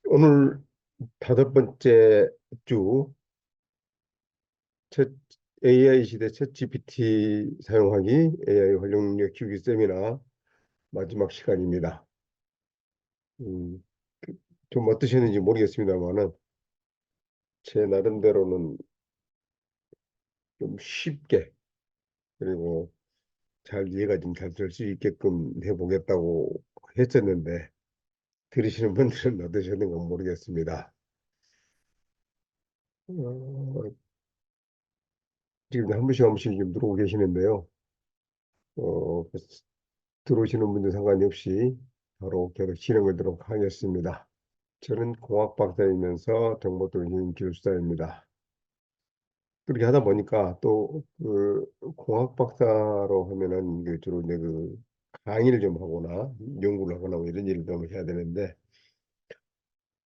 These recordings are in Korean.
오늘 5번째 주 챗 AI 시대 챗 GPT 사용하기 AI 활용력 키우기 세미나 마지막 시간입니다. 음, 좀 어떠셨는지 모르겠습니다만은 제 나름대로는 좀 쉽게 그리고 잘 이해가 좀 잘 될 수 있게끔 해보겠다고 했었는데 들으시는 분들은 어떠셨는가 모르겠습니다. 어, 지금 한 번씩 좀 들어오고 계시는데요. 어, 들어오시는 분들 상관이 없이 바로 계속 진행하도록 하겠습니다. 저는 공학 박사이면서 정보통신 기술사입니다. 그렇게 하다 보니까 또 그 공학 박사로 하면은 그 주로 이제 그 강의를 좀 하거나 연구를 하거나 뭐 이런 일을 좀 해야 되는데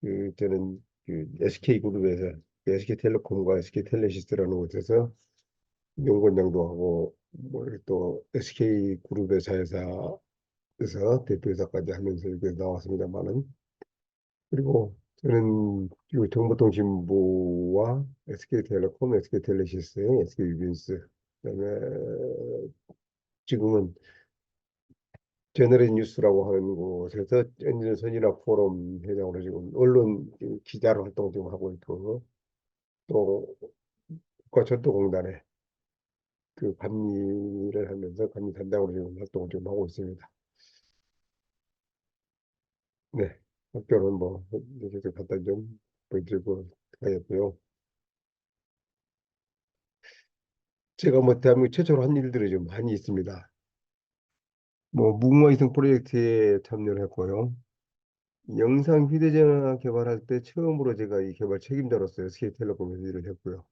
그 저는 그 SK그룹에서 SK텔레콤과 SK텔레시스라는 곳에서 연구원장도 하고 뭐 이렇게 또 SK그룹 회사에서 대표이사까지 하면서 이렇게 나왔습니다만은 그리고 저는 이 정보통신부와 SK텔레콤, SK텔레시스, SK유빈스 그다음에 지금은 제너레이 뉴스라고 하는 곳에서 엔지니어 선진학 포럼 회장으로 지금 언론 기자로 활동 좀 하고 있고 또 국가철도공단에 그 감리를 하면서 감리 단장으로 지금 활동을 좀 하고 있습니다. 네, 학교는 뭐 이렇게 갖다 좀 보여드리고 가였고요. 제가 뭐 대한민국 최초로 한 일들이 좀 많이 있습니다. 뭐 무궁화위성 프로젝트에 참여를 했고요. 영상 휴대전화 개발할 때 처음으로 제가 이 개발 책임자로서 SK텔레콤에서 일을 했고요.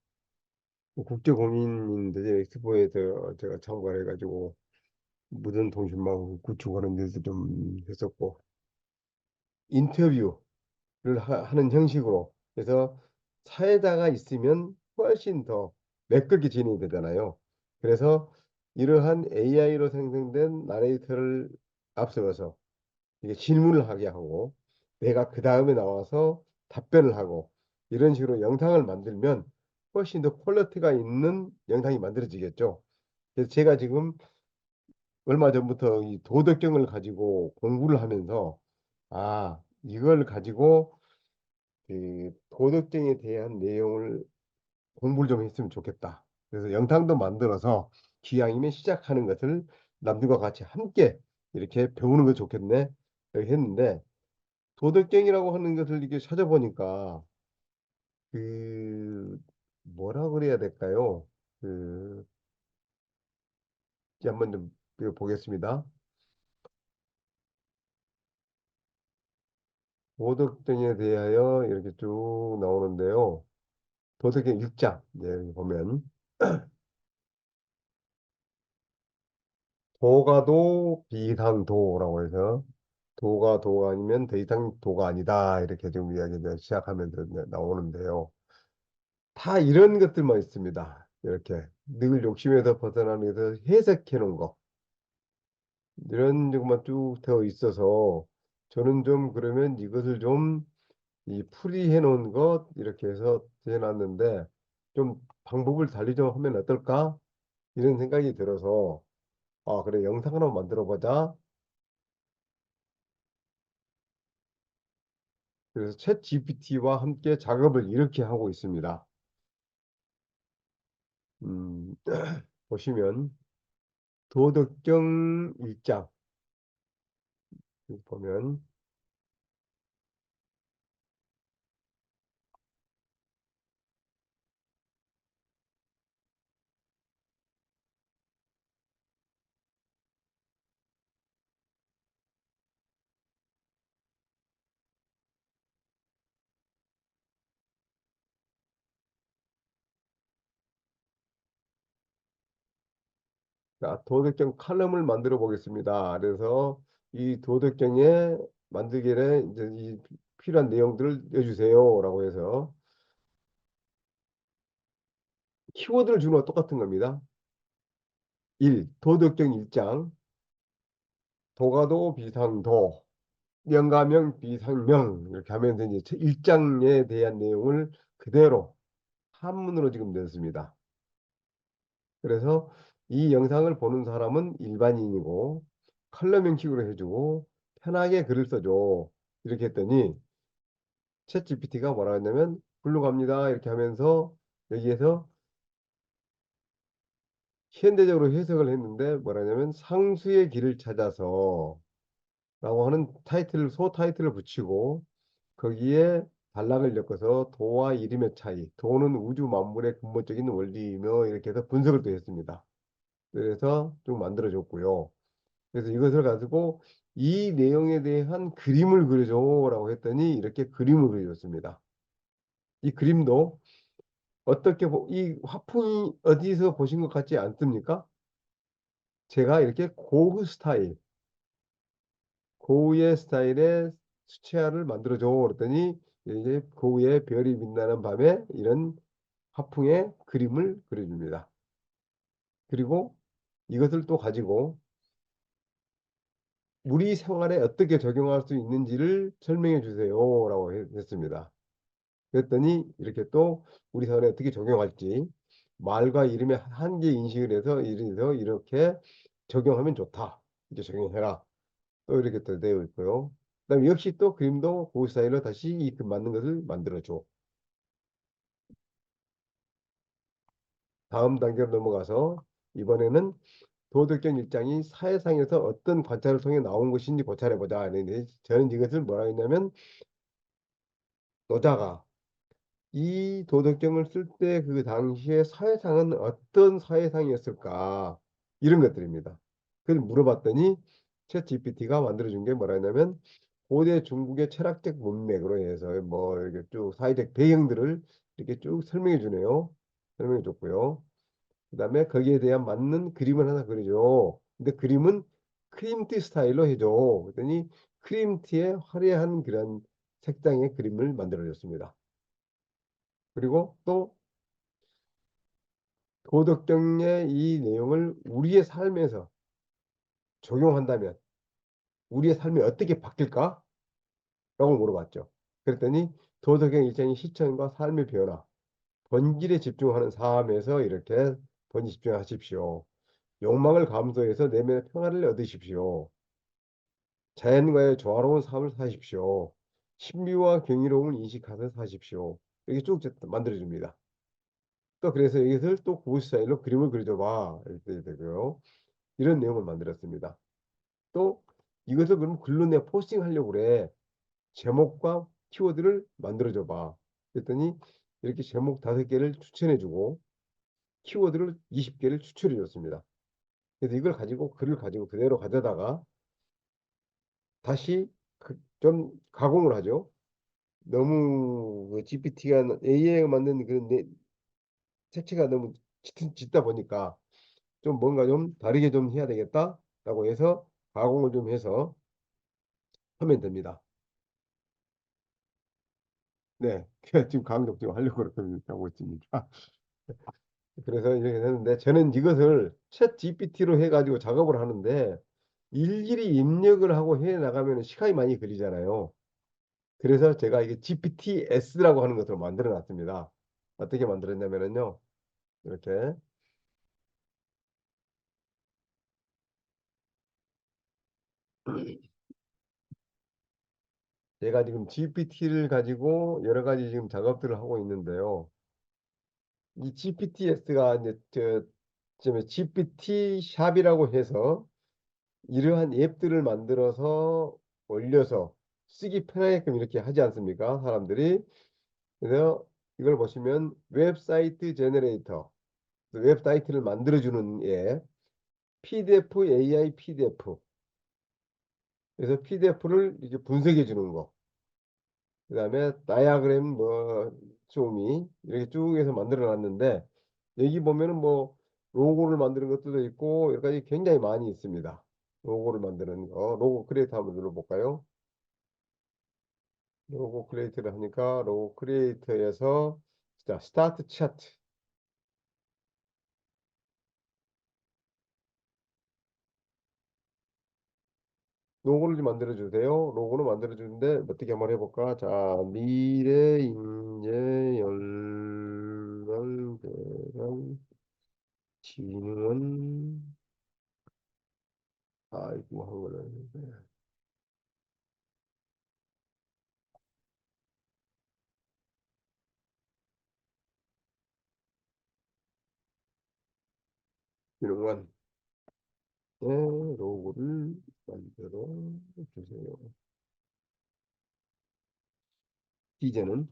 뭐 국제공인인 대전 엑스포에서 제가 참가를 해가지고 무선 통신망 구축하는 데서 좀 했었고 인터뷰를 하는 형식으로 해서 사회자가 있으면 훨씬 더 매끄럽게 진행이 되잖아요. 그래서 이러한 AI로 생성된 나레이터를 앞세워서 이게 질문을 하게 하고 내가 그 다음에 나와서 답변을 하고 이런 식으로 영상을 만들면 훨씬 더 퀄리티가 있는 영상이 만들어지겠죠. 그래서 제가 지금 얼마 전부터 이 도덕경을 가지고 공부를 하면서 이걸 가지고 그 도덕경에 대한 내용을 공부를 좀 했으면 좋겠다. 그래서 영상도 만들어서 기왕이면 시작하는 것을 남들과 같이 함께 이렇게 배우는 거 좋겠네. 이렇게 했는데 도덕경이라고 하는 것을 이렇게 찾아보니까 그 뭐라 그래야 될까요? 그 이제 한번 좀 보겠습니다. 도덕경에 대하여 이렇게 쭉 나오는데요. 도덕경 6장 이제 보면 도가도 비상도라고 해서 도가 아니면 더 이상 도가 아니다 이렇게 지금 이야기를 시작하면서 나오는데요. 다 이런 것들만 있습니다. 이렇게 늘 욕심에서 벗어나면서 해석해 놓은 거 이런 것만 쭉 되어 있어서 저는 좀 그러면 이것을 좀 이 풀이해 놓은 것 이렇게 해서 해놨는데 좀 방법을 달리 좀 하면 어떨까 이런 생각이 들어서 그래 영상 하나 만들어 보자. 그래서 챗 GPT와 함께 작업을 이렇게 하고 있습니다. 음, 보시면 도덕경 1장 보면 자, 도덕경 칼럼을 만들어 보겠습니다. 그래서 이 도덕경에 만들기에 이제 이 필요한 내용들을 넣어주세요라고 해서 키워드를 주는 거 똑같은 겁니다. 1. 도덕경 1장 도가도 비상도 명가명, 비상명 이렇게 하면서 이제 1장에 대한 내용을 그대로 한문으로 지금 냈습니다. 그래서 이 영상을 보는 사람은 일반인이고 컬러 명식으로 해주고 편하게 글을 써줘. 이렇게 했더니 챗 GPT가 뭐라 했냐면 글로 갑니다. 이렇게 하면서 여기에서 현대적으로 해석을 했는데 뭐라 하냐면 상수의 길을 찾아서 라고 하는 타이틀을 소 타이틀을 붙이고 거기에 단락을 엮어서 도와 이름의 차이, 도는 우주 만물의 근본적인 원리이며 이렇게 해서 분석을 또 했습니다. 그래서 좀 만들어줬고요. 그래서 이것을 가지고 이 내용에 대한 그림을 그려줘라고 했더니 이렇게 그림을 그려줬습니다. 이 그림도 어떻게 이 화풍이 어디서 보신 것 같지 않습니까? 제가 이렇게 고흐 스타일, 고흐의 스타일의 수채화를 만들어줘 그랬더니 이제 고흐의 별이 빛나는 밤에 이런 화풍의 그림을 그려줍니다. 그리고 이것을 또 가지고 우리 생활에 어떻게 적용할 수 있는지를 설명해 주세요라고 했습니다. 그랬더니 이렇게 또 우리 생활에 어떻게 적용할지 말과 이름의 한계 인식을 해서 이렇게 적용하면 좋다. 이제 적용해라. 또 이렇게 또 되어 있고요. 그다음에 역시 또 그림도 그 스타일로 다시 맞는 것을 만들어줘. 다음 단계로 넘어가서 이번에는 도덕적 일장이 사회상에서 어떤 관찰을 통해 나온 것인지 고찰해보자. 저는 이것을 뭐라 했냐면 노자가 이 도덕경을 쓸 때 그 당시에 사회상은 어떤 사회상이었을까 이런 것들입니다. 그걸 물어봤더니 챗 GPT가 만들어준 게 뭐라 했냐면 고대 중국의 철학적 문맥으로 해서 뭐 이렇게 쭉 사회적 배경들을 이렇게 쭉 설명해 주네요. 설명해 줬고요. 그다음에 거기에 대한 맞는 그림을 하나 그려줘. 근데 그림은 크림티 스타일로 해줘. 그랬더니 크림티의 화려한 그런 색상의 그림을 만들어 줬습니다. 그리고 또 도덕경의 이 내용을 우리의 삶에서 적용한다면 우리의 삶이 어떻게 바뀔까? 라고 물어봤죠. 그랬더니 도덕경 일장의 실천과 삶의 변화, 본질에 집중하는 삶에서 이렇게 본질 집중하십시오. 욕망을 감소해서 내면의 평화를 얻으십시오. 자연과의 조화로운 삶을 사십시오. 신비와 경이로움을 인식하며 사십시오. 이렇게 쭉 만들어줍니다. 또 그래서 이것을 또 구구 스타일로 그림을 그려줘봐. 이렇게 되고요. 이런 내용을 만들었습니다. 또 이것을 그럼 글로 내가 포스팅하려고 그래. 제목과 키워드를 만들어줘봐. 그랬더니 이렇게 제목 5개를 추천해주고 키워드를 20개를 추천해줬습니다. 그래서 이걸 가지고 글을 가지고 그대로 가져다가 다시 좀 가공을 하죠. 너무 그 GPT가 AI가 만든 그런 색채가 너무 짙다 보니까 좀 뭔가 좀 다르게 좀 해야 되겠다라고 해서 가공을 좀 해서 하면 됩니다. 네, 지금 강독 좀 하려고 그렇게 하고 있습니다. 그래서 이렇게 했는데 저는 이것을 챗 GPT로 해가지고 작업을 하는데 일일이 입력을 하고 해 나가면 시간이 많이 걸리잖아요. 그래서 제가 이게 GPTS라고 하는 것으로 만들어 놨습니다. 어떻게 만들었냐면요. 이렇게 제가 지금 GPT를 가지고 여러 가지 지금 작업들을 하고 있는데요. 이 GPTS가 이제 GPT 샵이라고 해서 이러한 앱들을 만들어서 올려서 쓰기 편하게끔 이렇게 하지 않습니까? 사람들이. 그래서 이걸 보시면 웹사이트 제너레이터, 웹사이트를 만들어주는 앱, PDF, AI PDF. 그래서 PDF를 이제 분석해 주는 거. 그다음에 다이아그램 뭐 쇼미 이렇게 쭉 해서 만들어 놨는데 여기 보면은 뭐 로고를 만드는 것도 있고 여러 가지 굉장히 많이 있습니다. 로고를 만드는 거. 로고 크리에이터 한번 눌러볼까요? 로고 크리에이터를 하니까 로고 크리에이터에서 자, 스타트 차트. 로고를 좀 만들어 주세요. 로고는 만들어 주는데 어떻게 한번 해볼까? 자, 미래 인재 연령대상 진흥원 아이고 한거는 진흥원의 로고를 만들어 주세요. 기재는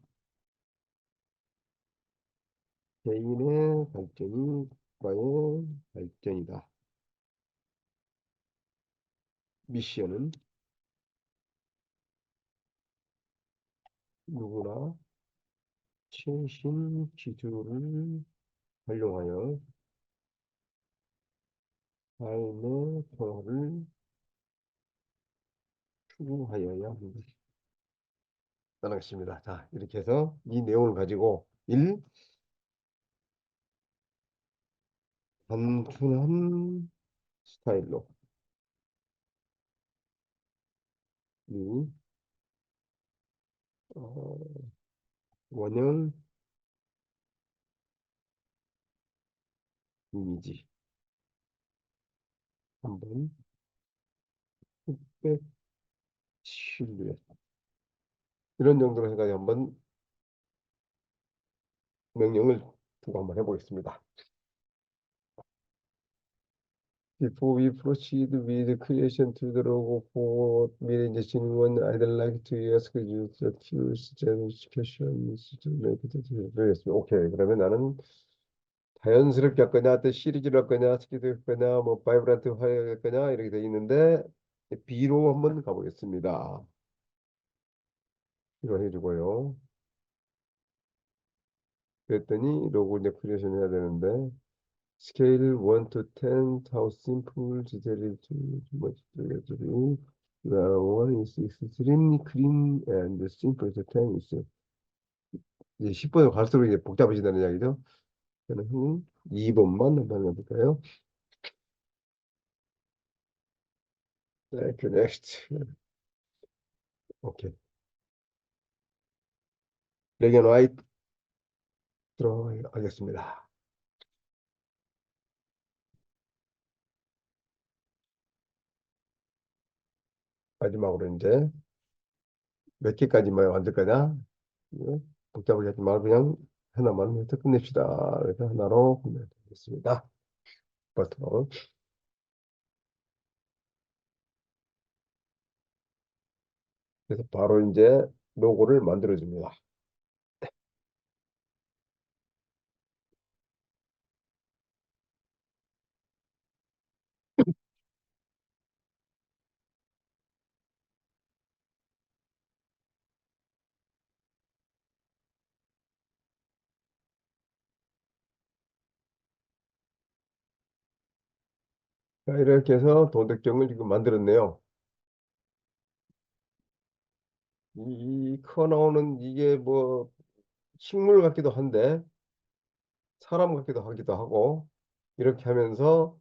개인의 발전이 국가의 발전이다. 미션은 누구나 최신 기술을 활용하여 삶의 평화를 추구하여야 합니다. 나가겠습니다. 자, 이렇게 해서 이 내용을 가지고 1. 단순한 스타일로 2. 어, 원형 이미지 3번 흑백 실루엣 이런 정도로 해가지고 한번 명령을 두고 한번 해보겠습니다. Before we proceed with creation to the logo for 미래 진흥원, I'd like to ask you a few questions to make it 되겠습니다. 오케이. 그러면 나는 자연스럽게 할 거냐, 또 시리즈로 할 거냐, 스키드 할 거냐, 뭐 바이브란트 할 거냐 이렇게 돼 있는데 B로 한번 가보겠습니다. 이거 해주고요. 그랬더니 로고 이제 크리에이션 해야 되는데 스케일 1 to 10, how simple detail to much together. One is extremely clean and simple to 10 is 이제 10번을 갈수록 이제 복잡해진다는 이야기죠. 저는 2번만 한번 해볼까요? 네, 그 next. 오케이. 블랙 앤 화이트 들어가겠습니다. 마지막으로 이제 몇 개까지만 만들 거냐? 예, 복잡하게 하지 말고 그냥 하나만 해서 끝냅시다. 그래서 하나로 끝내겠습니다. 버터. 그래서 바로 이제 로고를 만들어 줍니다. 자, 이렇게 해서 도덕경을 지금 만들었네요. 이 커나오는 이게 뭐 식물 같기도 한데 사람 같기도 하고 이렇게 하면서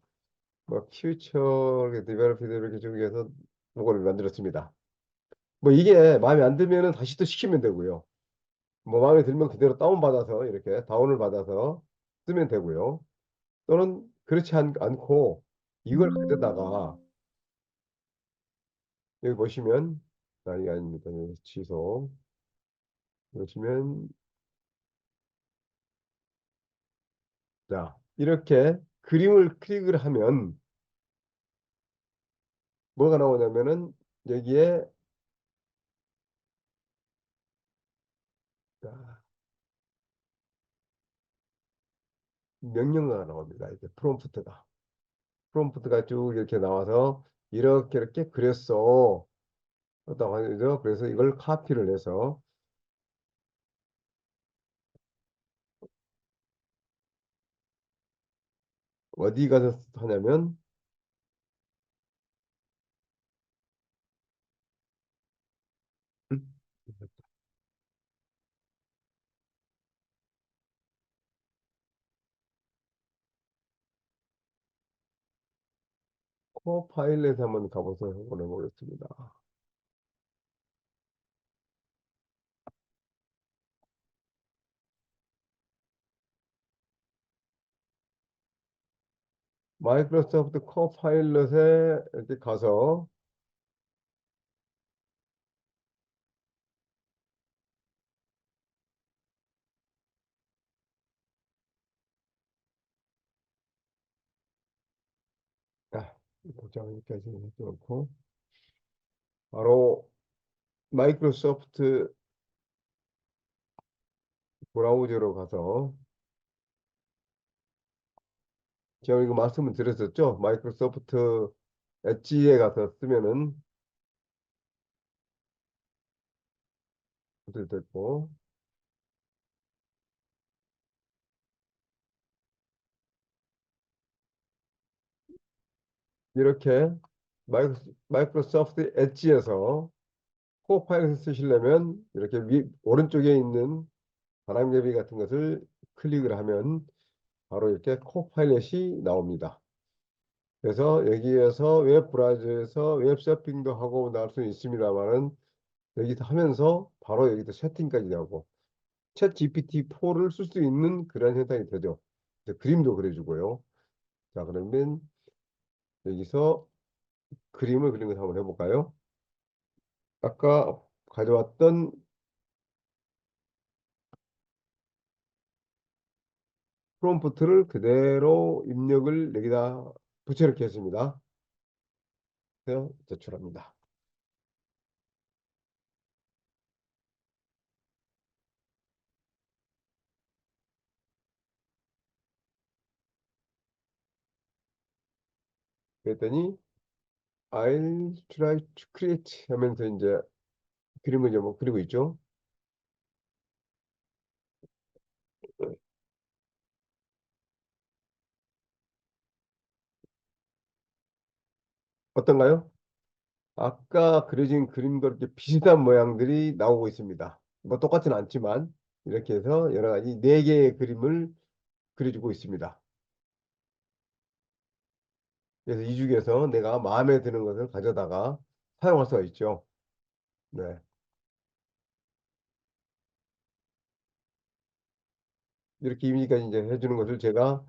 뭐 퓨처 디벨로피드 이렇게 중에서 로고를 만들었습니다. 뭐 이게 마음에 안 들면은 다시 또 시키면 되고요. 뭐 마음에 들면 그대로 다운받아서 이렇게 다운을 받아서 쓰면 되고요. 또는 그렇지 않고 이걸 가져다가 여기 보시면 이게 아닙니다. 여기 취소 보시면 자 이렇게 그림을 클릭을 하면 뭐가 나오냐면은 여기에 자, 명령어가 나옵니다. 이제 프롬프트가 쭉 이렇게 나와서 이렇게 그렸어. 어떤 하죠? 그래서 이걸 카피를 해서 어디 가서 하냐면 음, 코파일럿 한번 가보도록 해보겠습니다. 마이크로소프트 코파일럿에 이렇게 가서 아, 도장 여기까지 해놓고 바로 마이크로소프트 브라우저로 가서 제가 이거 말씀을 드렸었죠. 마이크로소프트 엣지에 가서 쓰면은 어떻게 됐고 이렇게 마이크로소프트 엣지에서 코파일럿 쓰시려면 이렇게 오른쪽에 있는 바람개비 같은 것을 클릭을 하면 바로 이렇게 코파일럿이 나옵니다. 그래서 여기에서 웹 브라우저에서 웹 서핑도 하고 나올 수 있습니다만은 여기서 하면서 바로 여기서 세팅까지 하고 챗 GPT-4를 쓸 수 있는 그런 현상이 되죠. 그림도 그려주고요. 자, 그러면 여기서 그림을 그리는 거 한번 해볼까요? 아까 가져왔던 프롬프트를 그대로 입력을 여기다 붙여넣겠습니다. 그래서 제출합니다. 그랬더니 I'll try to create 하면서 이제 그림을 좀 그리고 있죠. 어떤가요? 아까 그려진 그림과 이렇게 비슷한 모양들이 나오고 있습니다. 뭐 똑같지는 않지만 이렇게 해서 여러 가지 네 개의 그림을 그려주고 있습니다. 그래서 이 중에서 내가 마음에 드는 것을 가져다가 사용할 수가 있죠. 네. 이렇게 이미지까지 이제 해주는 것을 제가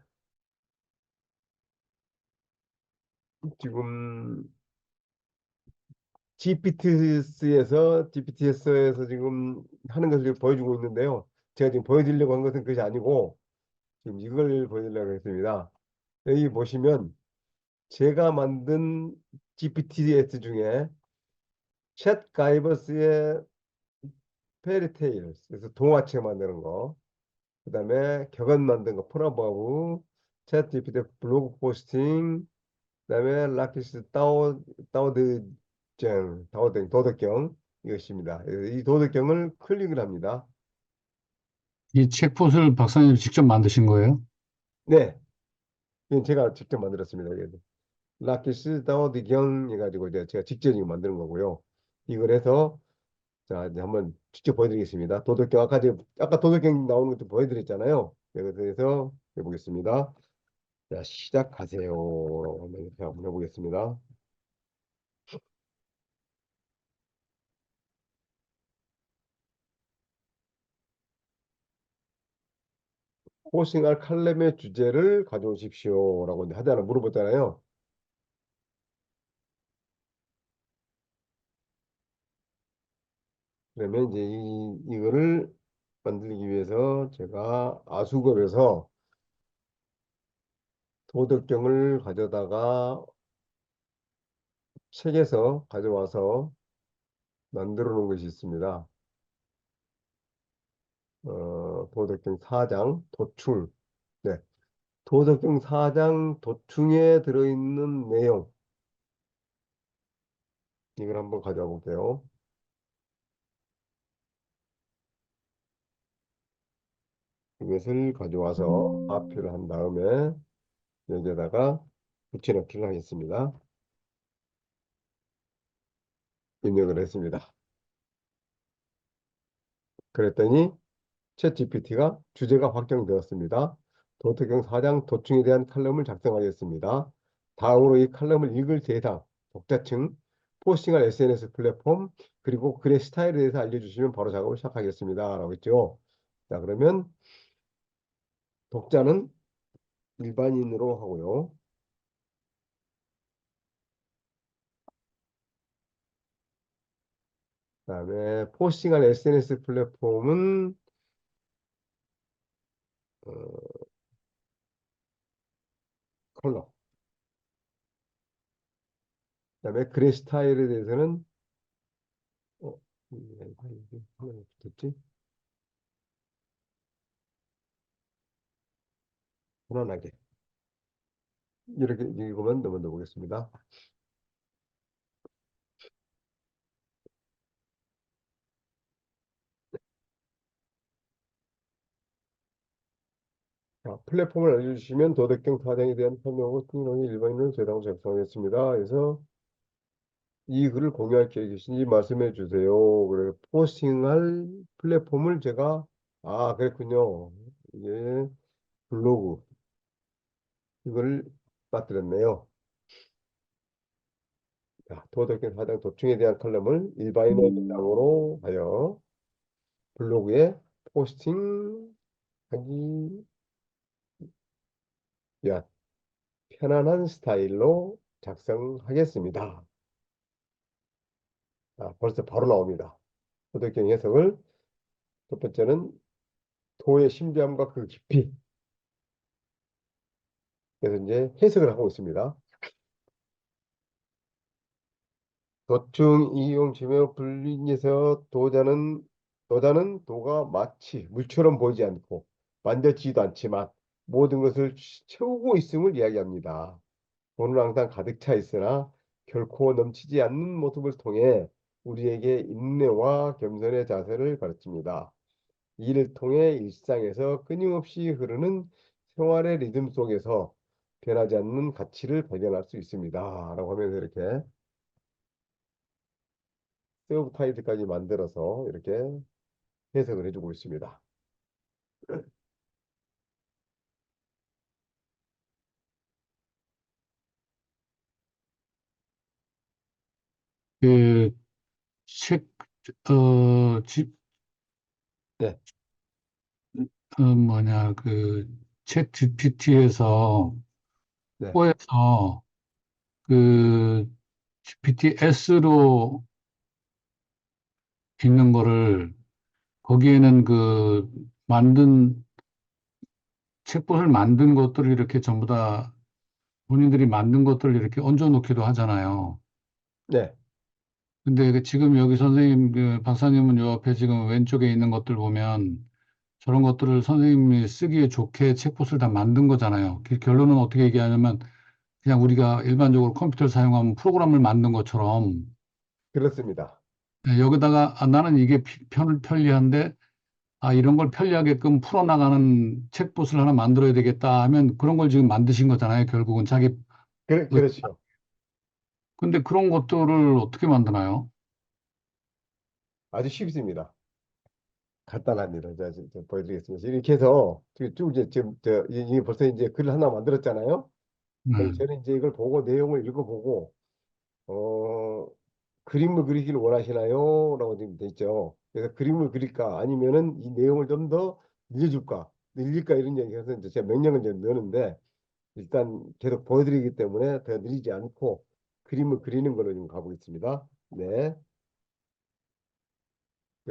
지금 GPT에서 지금 하는 것을 보여주고 있는데요. 제가 지금 보여드리려고 한 것은 그것이 아니고 지금 이걸 보여드리려고 했습니다. 여기 보시면 제가 만든 GPTS 중에 챗 가이버스의 페리테일, 그래서 동화책 만드는 거, 그다음에 격언 만든 거, 프로버브, 챗 GPT 블로그 포스팅, 그다음에 라키스 다오드정, 도덕경 이것입니다. 이 도덕경을 클릭을 합니다. 이 책봇을 박사님 직접 만드신 거예요? 네, 이건 제가 직접 만들었습니다. 라키스 다오드경 해가지고 이제 제가 직접 이거 만드는 거고요. 이걸 해서 자, 이제 한번 직접 보여드리겠습니다. 도덕경, 아까 도덕경 나오는 것도 보여드렸잖아요. 네, 그래서 해보겠습니다. 자, 시작하세요. 한번 해보겠습니다. 호싱할 칼럼의 주제를 가져오십시오. 라고 하잖아, 물어봤잖아요. 그러면 이제 이거를 만들기 위해서 제가 아수급에서 도덕경을 가져다가 책에서 가져와서 만들어 놓은 것이 있습니다. 도덕경 4장 도충. 네. 도덕경 4장 도충에 들어있는 내용, 이걸 한번 가져와 볼게요. 이것을 가져와서 파표를 한 다음에 여기에다가 붙여넣기를 하겠습니다. 입력을 했습니다. 그랬더니 챗GPT가 주제가 확정되었습니다. 도덕경 4장 도충에 대한 칼럼을 작성하겠습니다. 다음으로 이 칼럼을 읽을 대상, 독자층, 포스팅할 SNS 플랫폼, 그리고 글의 스타일에 대해서 알려주시면 바로 작업을 시작하겠습니다. 라고 했죠. 자, 그러면 독자는 일반인으로 하고요. 그다음에 포스팅할 SNS 플랫폼은 어, 컬러. 그다음에 글의 스타일에 대해서는 이게 하나 붙었지? 편안하게 이렇게 읽으면 넘어가 보겠습니다. 자, 플랫폼을 알려주시면 도덕경 타당에 대한 설명하고 특론이 일반인을 제당 작성하겠습니다. 그래서 이 글을 공유할 계획이신지 말씀해 주세요. 그래 포스팅할 플랫폼을 제가 그랬군요. 이게 블로그 이걸 빠뜨렸네요. 자, 도덕경 타당 도충에 대한 칼럼을 일반인을 대상으로 하여 블로그에 포스팅하기 위한 편안한 스타일로 작성하겠습니다. 벌써 바로 나옵니다. 도덕경 해석을 첫 번째는 도의 신비함과 그 깊이. 그래서 이제 해석을 하고 있습니다. 도충 이용 지명 불린에서 도자는 도가 마치 물처럼 보이지 않고 만져지지도 않지만 모든 것을 채우고 있음을 이야기합니다. 돈은 항상 가득 차 있으나 결코 넘치지 않는 모습을 통해 우리에게 인내와 겸손의 자세를 가르칩니다. 이를 통해 일상에서 끊임없이 흐르는 생활의 리듬 속에서 변하지 않는 가치를 발견할 수 있습니다. 라고 하면서 이렇게 서브타이틀까지 만들어서 이렇게 해석을 해주고 있습니다. 그, 책, 네, 챗 GPT에서, 네, 포에서, 그, GPT S로 읽는 거를, 거기에는 책봇을 만든 것들을 이렇게 전부 다 본인들이 만든 것들을 이렇게 얹어 놓기도 하잖아요. 네, 근데 지금 여기 선생님, 박사님은 요 앞에 지금 왼쪽에 있는 것들 보면 저런 것들을 선생님이 쓰기에 좋게 책봇을 다 만든 거잖아요. 결론은 어떻게 얘기하냐면 그냥 우리가 일반적으로 컴퓨터를 사용하면 프로그램을 만든 것처럼 그렇습니다. 여기다가 나는 이게 편리한데 이런 걸 편리하게끔 풀어나가는 책봇을 하나 만들어야 되겠다 하면 그런 걸 지금 만드신 거잖아요. 결국은 자기 그렇죠. 근데 그런 것들을 어떻게 만드나요? 아주 쉽습니다. 간단합니다. 자, 보여드리겠습니다. 이렇게 해서 쭉 이제 지금 이게 벌써 이제 글을 하나 만들었잖아요. 그럼 네. 저는 이제 이걸 보고 내용을 읽어보고 어, 그림을 그리기를 원하시나요? 라고 지금 돼 있죠. 그래서 그림을 그릴까 아니면은 이 내용을 좀 더 늘려줄까 늘릴까 이런 얘기해서 이제 제가 명령을 이제 넣는데 일단 계속 보여드리기 때문에 더 늘리지 않고 그림을 그리는 걸로 지금 가보겠습니다. 네.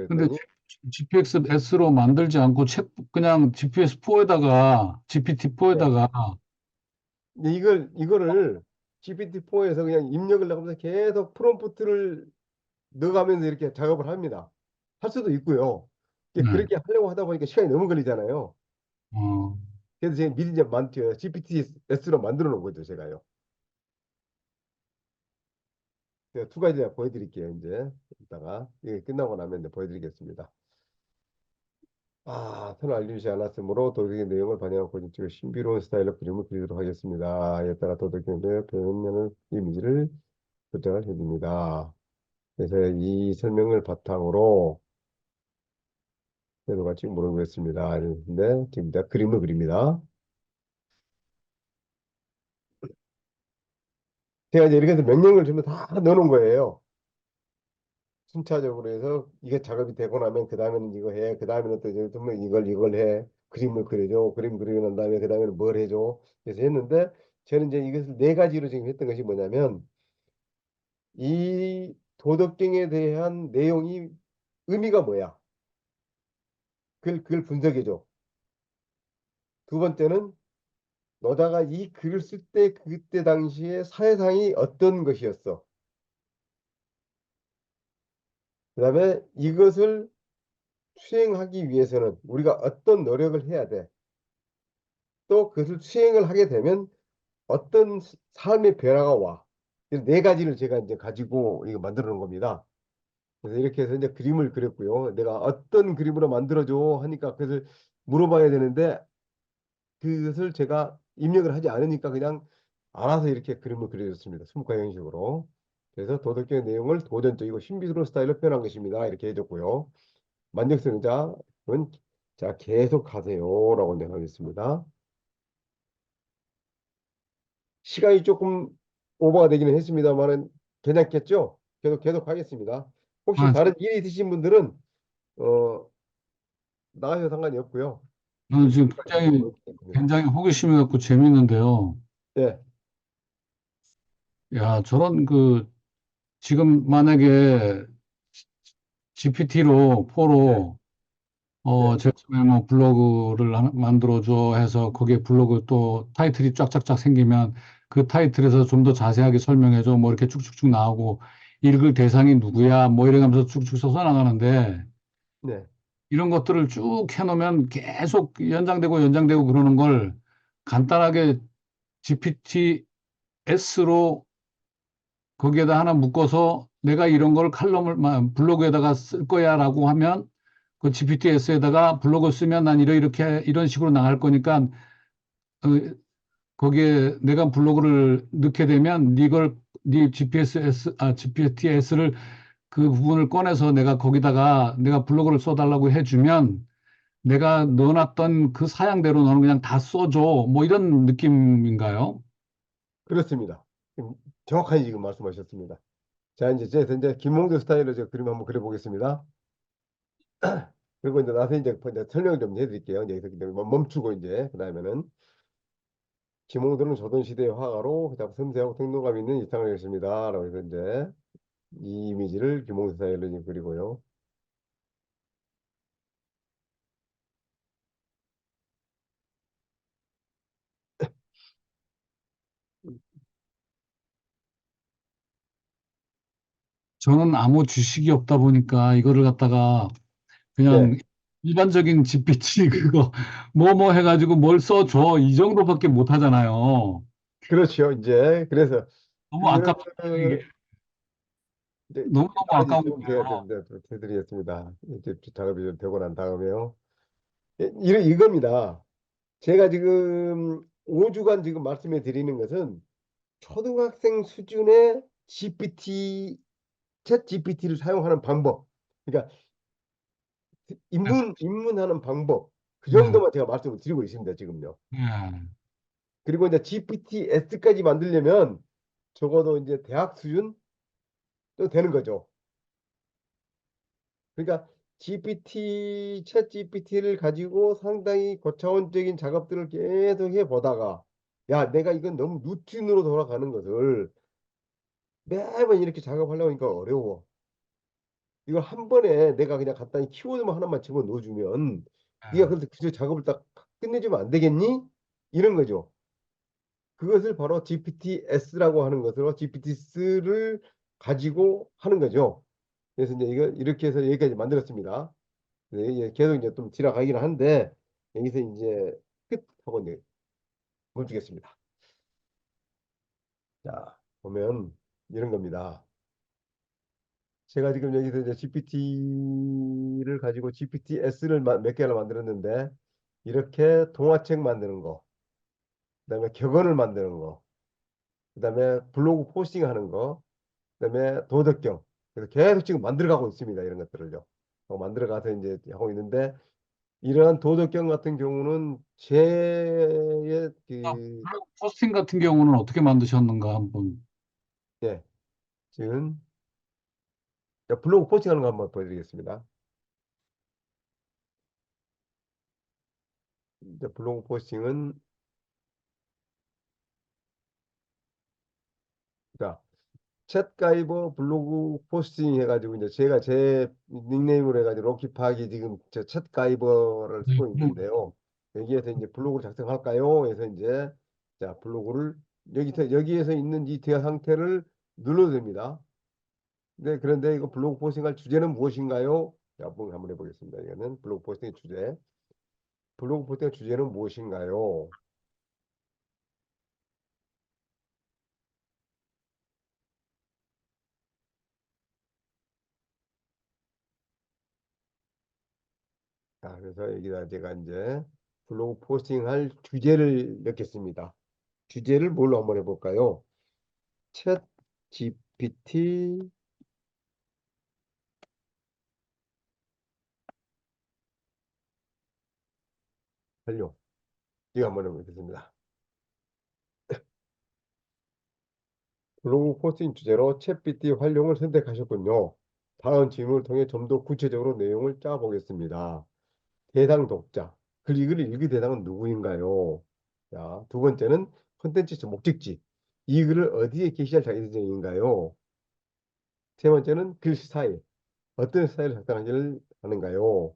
근데 그랬더니 GPX-S로 만들지 않고 그냥 GPS-4에다가, 네. GPT-4에다가, 근데 이거를 GPT-4에서 그냥 입력을 하면서 계속 프롬프트를 넣어가면서 이렇게 작업을 합니다. 할 수도 있고요. 네. 그렇게 하려고 하다 보니까 시간이 너무 걸리잖아요. 어, 그래서 제가 미리 이제 GPT-S로 만들어 놓은 거죠, 제가요. 제가 두 가지 제가 보여드릴게요, 이제. 이따가 이게 끝나고 나면 이제 보여드리겠습니다. 서로 알려주지 않았으므로 도덕의 내용을 반영한 고집지고 신비로운 스타일로 그림을 그리도록 하겠습니다. 이에 따라 도덕경의 표현하는 이미지를 조작을 해줍니다. 그래서 이 설명을 바탕으로 그래도 같이 물어보겠습니다. 근데 지금 내가 그림을 그립니다. 제가 이제 이렇게 해서 명령을 전부 다 넣어놓은 거예요. 순차적으로 해서 이게 작업이 되고 나면 그 다음에는 이거 해. 그 다음에는 또 이제 좀 이걸 해. 그림을 그려줘. 그림 그리고 난 다음에 그 다음에는 뭘 해줘. 그래서 했는데 저는 이제 이것을 네 가지로 지금 했던 것이 뭐냐면 이 도덕경에 대한 내용이 의미가 뭐야? 그걸 분석해줘. 두 번째는 너다가 이 글을 쓸 때 그때 당시에 사회상이 어떤 것이었어? 그다음에 이것을 수행하기 위해서는 우리가 어떤 노력을 해야 돼? 또 그것을 수행을 하게 되면 어떤 삶의 변화가 와. 이 네 가지를 제가 이제 가지고 이거 만들어 놓은 겁니다. 그래서 이렇게 해서 이제 그림을 그렸고요. 내가 어떤 그림으로 만들어줘 하니까 그것을 물어봐야 되는데 그것을 제가 입력을 하지 않으니까 그냥 알아서 이렇게 그림을 그려줬습니다. 수묵화 형식으로. 그래서 도덕적인 내용을 도전적이고 신비스러운 스타일로 표현한 것입니다. 이렇게 해줬고요. 만족스러운 자 계속 하세요라고 내가 하겠습니다. 시간이 조금 오버가 되기는 했습니다만은 괜찮겠죠? 계속 하겠습니다. 혹시 아, 다른 일이 있으신 분들은 어 나가셔도 상관이 없고요. 저는 지금 계속 하겠습니다. 굉장히 호기심이 갖고 재밌는데요. 네, 야, 저런 지금 만약에 GPT로, 네, 4로, 네, 제일 처음에 뭐 블로그를 만들어줘 해서 거기에 블로그 또 타이틀이 쫙쫙쫙 생기면 그 타이틀에서 좀 더 자세하게 설명해줘. 뭐 이렇게 쭉쭉쭉 나오고 읽을 대상이 누구야. 뭐 이래가면서 쭉쭉 써서 나가는데 네. 이런 것들을 쭉 해놓으면 계속 연장되고 연장되고 그러는 걸 간단하게 GPT-S로 거기에다 하나 묶어서 내가 이런 걸 블로그에다가 쓸 거야라고 하면 그 GPT-S에다가 블로그 쓰면 난 이렇게 이런 식으로 나갈 거니까 어, 거기에 내가 블로그를 넣게 되면 네 GPT-S를 그 부분을 꺼내서 내가 거기다가 내가 블로그를 써달라고 해주면 내가 넣어놨던 그 사양대로 너는 그냥 다 써줘. 뭐 이런 느낌인가요? 그렇습니다. 정확하게 지금 말씀하셨습니다. 자, 이제 김홍도 스타일로 제가 그림 한번 그려보겠습니다. 그리고 이제 나서 이제 설명을 좀 해드릴게요. 이제 여기서 그냥 멈추고 이제 그다음에는 김홍도는 조선시대의 화가로 그다음 섬세하고 생동감 있는 이상을 했습니다. 라고 해서 이제 이 이미지를 김홍도 스타일로 이제 그리고요. 저는 아무 지식이 없다 보니까 이거를 갖다가 네, 그냥 일반적인 GPT 그거 뭐 해가지고 뭘 써줘 이 정도밖에 못 하잖아요. 그렇죠. 이제 그래서 너무 그 아깝잖아요, 이게. 이제 너무너무 여러 가지 아까운 좀 제가 거예요. 좀 해드리겠습니다. 이제 작업이 좀 되고 난 다음에요. 이겁니다. 제가 지금 5주간 지금 말씀해 드리는 것은 초등학생 수준의 챗 GPT를 사용하는 방법. 그러니까 입문하는 방법. 그 네, 정도만 제가 말씀을 드리고 있습니다, 지금요. 네. 그리고 이제 GPT-S까지 만들려면 적어도 이제 대학 수준 또 되는 거죠. 그러니까 챗 GPT를 가지고 상당히 고차원적인 작업들을 계속 해 보다가 야, 내가 이건 너무 루틴으로 돌아가는 것을 매번 이렇게 작업하려고 하니까 어려워. 이걸 한 번에 내가 그냥 간단히 키워드만 하나만 집어 넣어주면 네가 그래서 그 작업을 딱 끝내주면 안 되겠니? 이런 거죠. 그것을 바로 GPT-S라고 하는 것으로 GPT-S를 가지고 하는 거죠. 그래서 이제 이거 이렇게 해서 여기까지 만들었습니다. 네, 이게 계속 이제 좀 지나가긴 한데 여기서 이제 끝하고 이제 멈추겠습니다. 자, 보면 이런 겁니다. 제가 지금 여기서 이제 GPT를 가지고 GPT-S를 몇 개를 만들었는데 이렇게 동화책 만드는 거, 그다음에 격언을 만드는 거, 그다음에 블로그 포스팅하는 거, 그다음에 도덕경. 그래서 계속 지금 만들어가고 있습니다. 이런 것들을요. 만들어가서 이제 하고 있는데 이러한 도덕경 같은 경우는 제의 블로그 포스팅 같은 경우는 어떻게 만드셨는가 한번. 예, 지금 자, 블로그 포스팅하는 거 한번 보여드리겠습니다. 이제 블로그 포스팅은 자, 챗가이버 블로그 포스팅 해가지고 이제 제가 제 닉네임으로 해가지고 로키 파기 지금 저 챗가이버를 쓰고 있는데요. 여기에서 이제 블로그를 작성할까요? 해서 이제 자 블로그를 여기에서 있는 이 대화 상태를 눌러도 됩니다. 네, 그런데 이거 블로그 포스팅할 주제는 무엇인가요? 자, 한번 해보겠습니다. 이거는 블로그 포스팅의 주제. 블로그 포스팅의 주제는 무엇인가요? 자, 그래서 여기다 제가 이제 블로그 포스팅할 주제를 넣겠습니다. 주제를 뭘로 한번 해볼까요? 챗 GPT 활용. 이거 한번 해보겠습니다. 블로그 포스팅 주제로 챗 GPT 활용을 선택하셨군요. 다음 질문을 통해 좀 더 구체적으로 내용을 짜보겠습니다. 대상 독자. 글을 읽을 대상은 누구인가요? 자, 두 번째는 콘텐츠 목적지. 이 글을 어디에 게시할 자격인가요? 세 번째는 글 스타일. 어떤 스타일을 작성하기를 하는가요?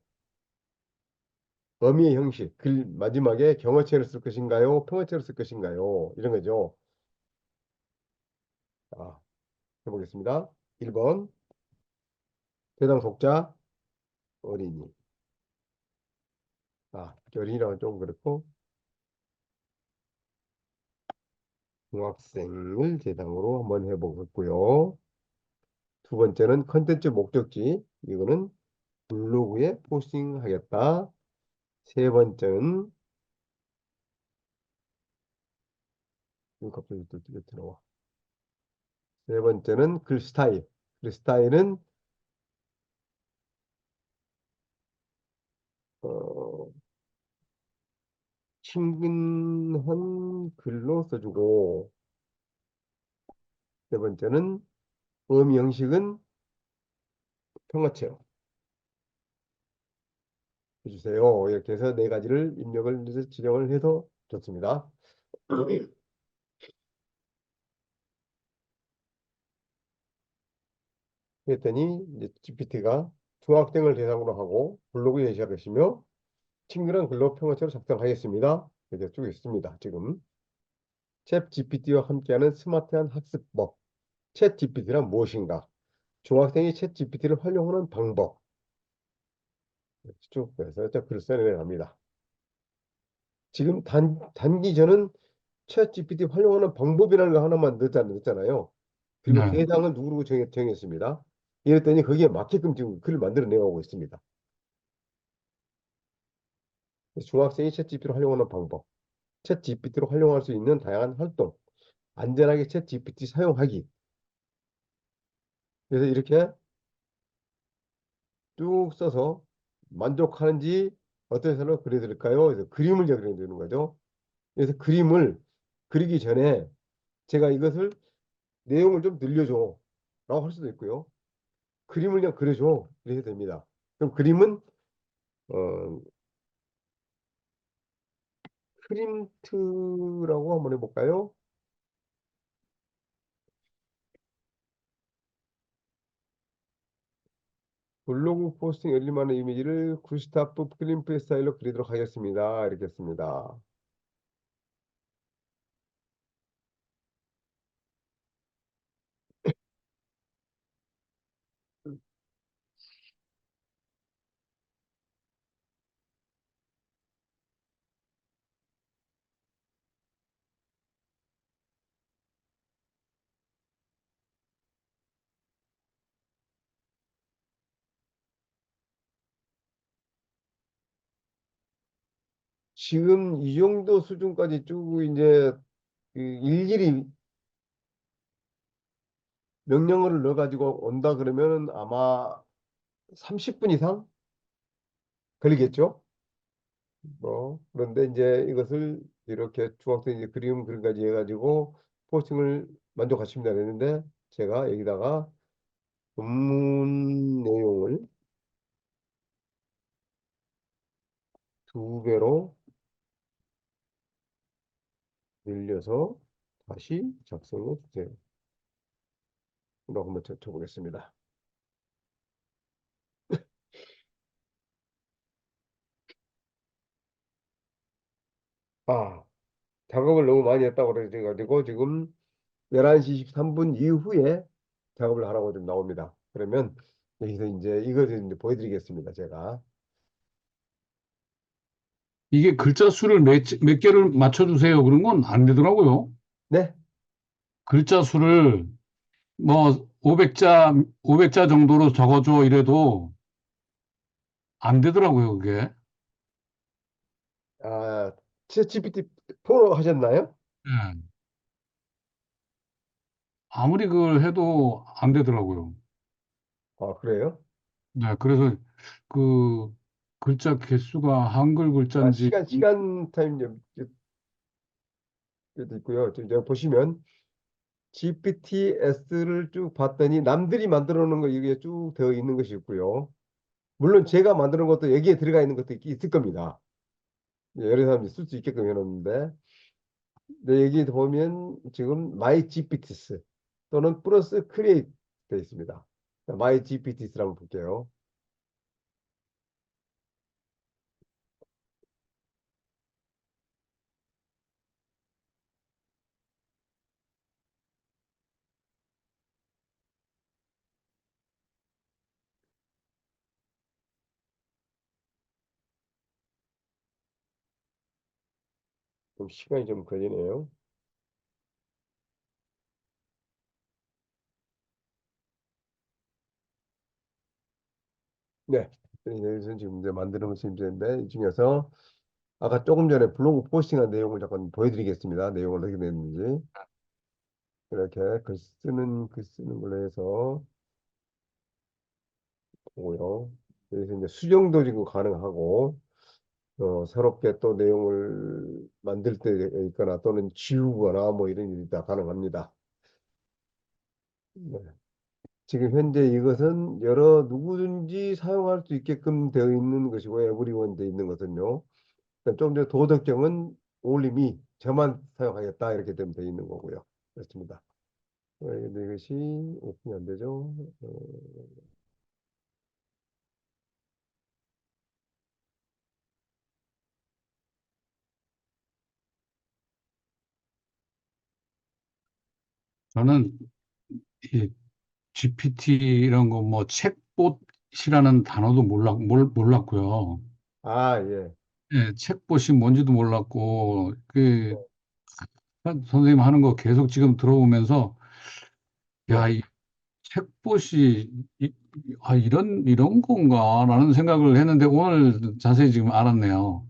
어미의 형식. 글 마지막에 경어체를 쓸 것인가요? 평어체를 쓸 것인가요? 이런 거죠. 자, 해보겠습니다. 1번 대상 독자 어린이. 어린이라고 좀 그렇고 중학생을 대상으로 한번 해보겠고요. 두 번째는 컨텐츠 목적지. 이거는 블로그에 포스팅하겠다. 세 번째는 이거 갑자기 또 들어와. 세 번째는 글 스타일. 글 스타일은 어, 친근한 글로 써주고 세 번째는 음이 형식은 평어체로 해주세요. 이렇게 해서 네 가지를 입력을 해서 지정을 해서 좋습니다. 그랬더니 이제 GPT가 중학생을 대상으로 하고 블로그에 시작하시며 친근한 글로 평어체로 작성하겠습니다. 이렇게 쭉 있습니다. 지금 챗 GPT와 함께하는 스마트한 학습법. 챗 GPT란 무엇인가? 중학생이 챗 GPT를 활용하는 방법. 쭉 해서 글을 써내갑니다. 지금 단기 저는 챗 GPT 활용하는 방법이라는 거 하나만 넣었잖아요. 그리고 네. 대상을 누구로 정했습니다. 이랬더니 거기에 맞게끔 지금 글을 만들어 내가고 있습니다. 중학생이 챗 GPT를 활용하는 방법, 챗 GPT로 활용할 수 있는 다양한 활동, 안전하게 챗 GPT 사용하기. 그래서 이렇게 쭉 써서 만족하는지 어떤 사람을 그려드릴까요? 그래서 그림을 그려드리는 거죠. 그래서 그림을 그리기 전에 제가 이것을 내용을 좀 늘려줘 라고 할 수도 있고요. 그림을 그냥 그려줘 이렇게 됩니다. 그럼 그림은 어, 프린트라고 한번 해볼까요? 블로그 포스팅 열릴만한 이미지를 구스타프 클림프 스타일로 그리도록 하겠습니다. 이렇게 했습니다. 지금 이 정도 수준까지 쭉 이제 그 일일이 명령어를 넣어가지고 온다 그러면 아마 30분 이상 걸리겠죠? 그런데 이제 이것을 이렇게 중학생 이제 그림 그림까지 해가지고 포스팅을 만족하십니다. 그랬는데 제가 여기다가 본문 내용을 2배로 늘려서 다시 작성해 주세요. 라고 한번 쳐보겠습니다. 아, 작업을 너무 많이 했다고 그래가지고 지금 11시 23분 이후에 작업을 하라고 좀 나옵니다. 그러면 여기서 이제 이거를 이제 보여드리겠습니다. 제가. 이게 글자 수를 몇 개를 맞춰주세요. 그런 건 안 되더라고요. 네? 글자 수를 뭐 500자 정도로 적어줘 이래도 안 되더라고요, 그게. 아, 챗GPT 포로 하셨나요? 예. 아무리 그걸 해도 안 되더라고요. 아, 그래요? 네, 그래서 그 글자 개수가 한글 아, 글자인지 시간 타임 도 있고요. 여기 보시면 GPTS를 쭉 봤더니 남들이 만들어 놓은 거 여기에 쭉 되어 있는 것이 있고요. 물론 제가 만드는 것도 여기에 들어가 있는 것도 있을 겁니다. 여러 사람이 쓸 수 있게끔 해놓는데, 근데 여기 보면 지금 My GPTs 또는 플러스 크리에이트 되어 있습니다. My GPTs를 한번 볼게요. 좀 시간이 좀 걸리네요. 네. 여기서 지금 이제 만드는 것이 문제인데, 이 중에서 아까 조금 전에 블로그 포스팅한 내용을 잠깐 보여드리겠습니다. 내용을 어떻게 됐는지. 이렇게 글 쓰는 걸로 해서 보고요. 여기서 이제 수정도 지금 가능하고, 새롭게 또 내용을 만들 때 있거나 또는 지우거나 뭐 이런 일이 다 가능합니다. 네. 지금 현재 이것은 여러 누구든지 사용할 수 있게끔 되어 있는 것이고, 에브리원 되어 있는 것은요. 좀 더 도덕적은 올림이 저만 사용하겠다 이렇게 되면 되어 있는 거고요. 그렇습니다. 근데 이것이 오픈이 안 되죠. 저는 이 GPT 이런 거 뭐 챗봇이라는 단어도 몰랐고요. 아, 예. 예, 챗봇이 뭔지도 몰랐고 선생님 하는 거 계속 지금 들어보면서 야, 네. 이 책봇이 이런 건가라는 생각을 했는데 오늘 자세히 지금 알았네요.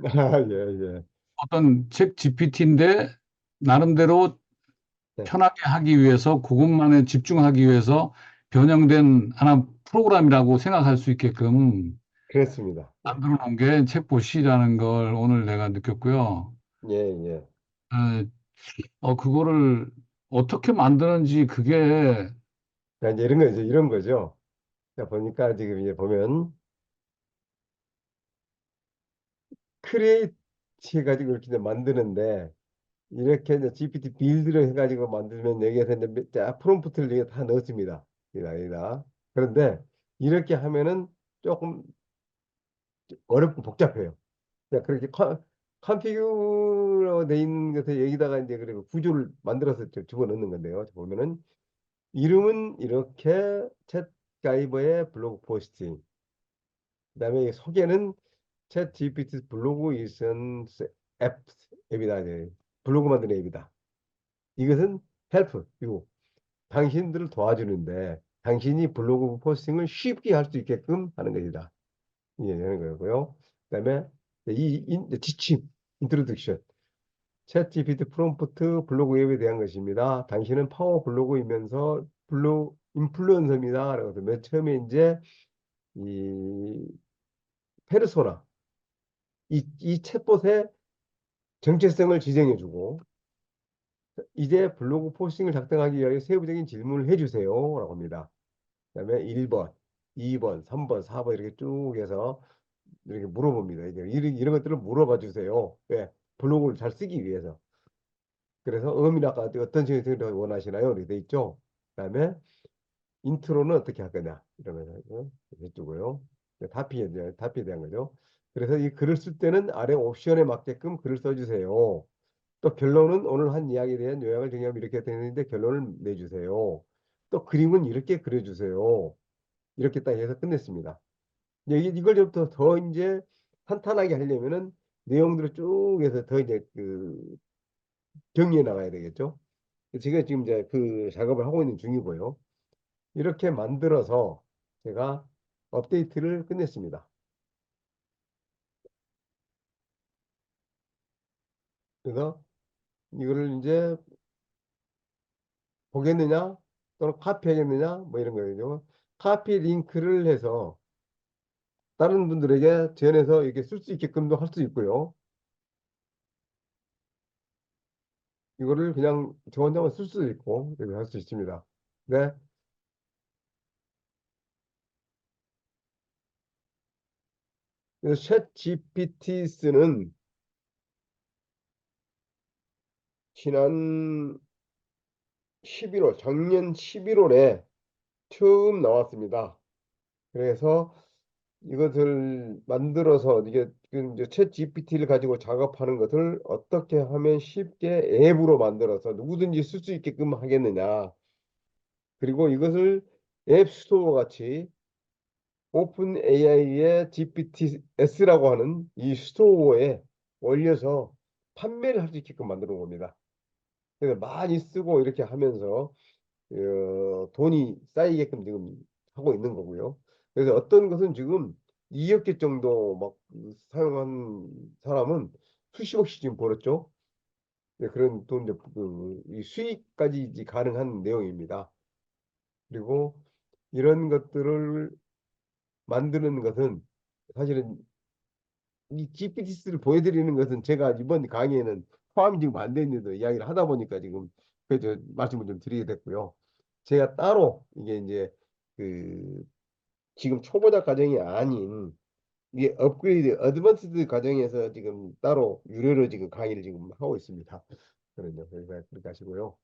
아, 예, 예. 어떤 책 GPT인데 나름대로 네. 편하게 하기 위해서 그것만에 집중하기 위해서 변형된 하나 프로그램이라고 생각할 수 있게끔 그렇습니다. 예, 만들어 놓은 게 책봇이라는 걸 오늘 내가 느꼈고요. 예, 예. 그거를 어떻게 만드는지 그게 자, 이제 이런 거죠. 이런 거죠. 자, 보니까 지금 이제 보면 크리에이트 해가지고 이렇게 이제 만드는데 이렇게 이제 GPT 빌드를 해가지고 만들면 여기에서 이제 자, 프롬프트를 여기 다 넣습니다. 여기다. 그런데 이렇게 하면은 조금 어렵고 복잡해요. 자, 그렇게 컨피규어 돼 있는 것에 여기다가 이제 그리고 구조를 만들어서 집어넣는 건데요. 보면은 이름은 이렇게 챗 가이버의 블로그 포스팅. 그다음에 소개는 챗 GPT 블로그 이선 앱 앱이다. 이제. 블로그 만드는 앱이다. 이것은 헬프 이고 당신들을 도와주는데 당신이 블로그 포스팅을 쉽게 할 수 있게끔 하는 것이다. 예, 하는 거고요. 그다음에 지침 인트로덕션 챗 GPT 프롬프트 블로그 앱에 대한 것입니다. 당신은 파워 블로그이면서 블로그 인플루언서입니다. 그래서 맨 처음에 이제 이 페르소나 이 챗봇의 정체성을 지정해주고 이제 블로그 포스팅을 작성하기 위하여 세부적인 질문을 해주세요라고 합니다. 그다음에 1번, 2번, 3번, 4번 이렇게 쭉 해서 이렇게 물어봅니다. 이제 이런 것들을 물어봐 주세요. 왜? 블로그를 잘 쓰기 위해서. 그래서 음이나 아까 어떤 식으로 원하시나요? 이렇게 돼 있죠. 그다음에 인트로는 어떻게 할 거냐 이러면서 해주고요. 답에 대한 거죠. 그래서 이 글을 쓸 때는 아래 옵션에 맞게끔 글을 써주세요. 또 결론은 오늘 한 이야기에 대한 요약을 정리하면 이렇게 되는데 결론을 내주세요. 또 그림은 이렇게 그려주세요. 이렇게 딱 해서 끝냈습니다. 이걸 좀 더 이제 탄탄하게 하려면은 내용들을 쭉 해서 더 이제 그 정리해 나가야 되겠죠. 제가 지금 이제 그 작업을 하고 있는 중이고요. 이렇게 만들어서 제가 업데이트를 끝냈습니다. 그래서 이거를 이제 보겠느냐 또는 카피하겠느냐 뭐 이런 거예요. 카피 링크를 해서 다른 분들에게 지원해서 이렇게 쓸 수 있게끔도 할 수 있고요. 이거를 그냥 저 혼자만 쓸 수도 있고 이렇게 할 수 있습니다. 네. 그래서 챗 GPT 쓰는 지난 11월, 작년 11월에 처음 나왔습니다. 그래서 이것을 만들어서 이게 지금 이제 챗 GPT를 가지고 작업하는 것을 어떻게 하면 쉽게 앱으로 만들어서 누구든지 쓸 수 있게끔 하겠느냐. 그리고 이것을 앱 스토어 같이 오픈 AI의 GPT-S라고 하는 이 스토어에 올려서 판매를 할 수 있게끔 만드는 겁니다. 그래서 많이 쓰고 이렇게 하면서 돈이 쌓이게끔 지금 하고 있는 거고요. 그래서 어떤 것은 지금 2억 개 정도 막 사용한 사람은 수십억씩 지금 벌었죠. 네, 그런 돈, 이 수익까지 이제 가능한 내용입니다. 그리고 이런 것들을 만드는 것은 사실은 이 GPT를 보여드리는 것은 제가 이번 강의에는 포함이 지금 안 돼 있는데도 이야기를 하다 보니까 지금 그래서 말씀을 좀 드리게 됐고요. 제가 따로 이게 이제 그 지금 초보자 과정이 아닌 이게 업그레이드 어드밴스드 과정에서 지금 따로 유료로 지금 강의를 지금 하고 있습니다. 그럼요. 그러니까 그렇게 하시고요.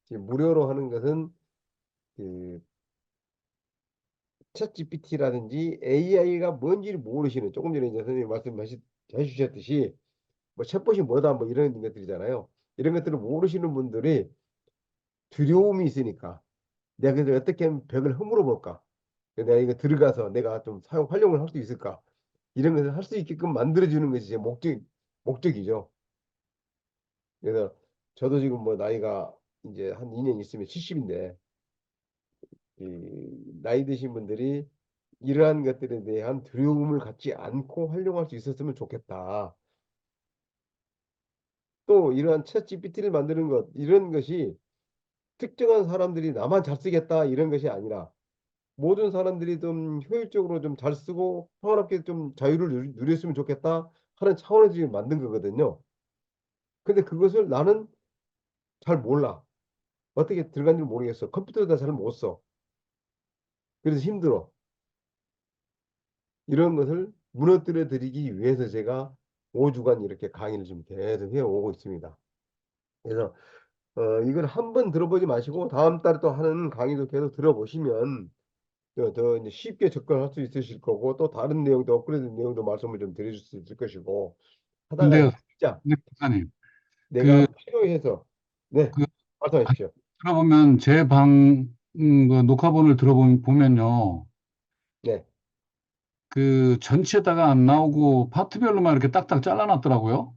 지금 무료로 하는 것은 그 챗GPT라든지 AI가 뭔지를 모르시는 조금 전에 이제 선생님 말씀하시 해주셨듯이 뭐 챗봇이 뭐다 뭐 이런 것들이잖아요. 이런 것들을 모르시는 분들이 두려움이 있으니까 내가 그래서 어떻게 하면 벽을 허물어 볼까? 내가 이거 들어가서 내가 좀 사용 활용을 할 수 있을까? 이런 것을 할 수 있게끔 만들어주는 것이 제 목적이죠. 그래서 저도 지금 뭐 나이가 이제 한 2년 있으면 70인데 이 나이 드신 분들이 이러한 것들에 대한 두려움을 갖지 않고 활용할 수 있었으면 좋겠다. 또 이러한 챗 GPT를 만드는 것 이런 것이 특정한 사람들이 나만 잘 쓰겠다 이런 것이 아니라 모든 사람들이 좀 효율적으로 좀 잘 쓰고 평화롭게 좀 자유를 누렸으면 좋겠다 하는 차원에서 지금 만든 거거든요. 근데 그것을 나는 잘 몰라. 어떻게 들어간지 모르겠어. 컴퓨터도 다 잘 못 써. 그래서 힘들어. 이런 것을 무너뜨려 드리기 위해서 제가 5주간 이렇게 강의를 좀 계속 해오고 있습니다. 그래서 이걸 한 번 들어보지 마시고 다음 달에 또 하는 강의도 계속 들어보시면 더 이제 쉽게 접근할 수 있으실 거고 또 다른 내용도 업그레이드 내용도 말씀을 좀 드릴 수 있을 것이고 하다가 근데, 진짜 근데 박사님, 그, 내가 필요해서 네 그, 말씀하십시오. 들어보면 제 그 녹화본을 들어보면요. 네 그 전체다가 안 나오고 파트별로만 이렇게 딱딱 잘라놨더라고요.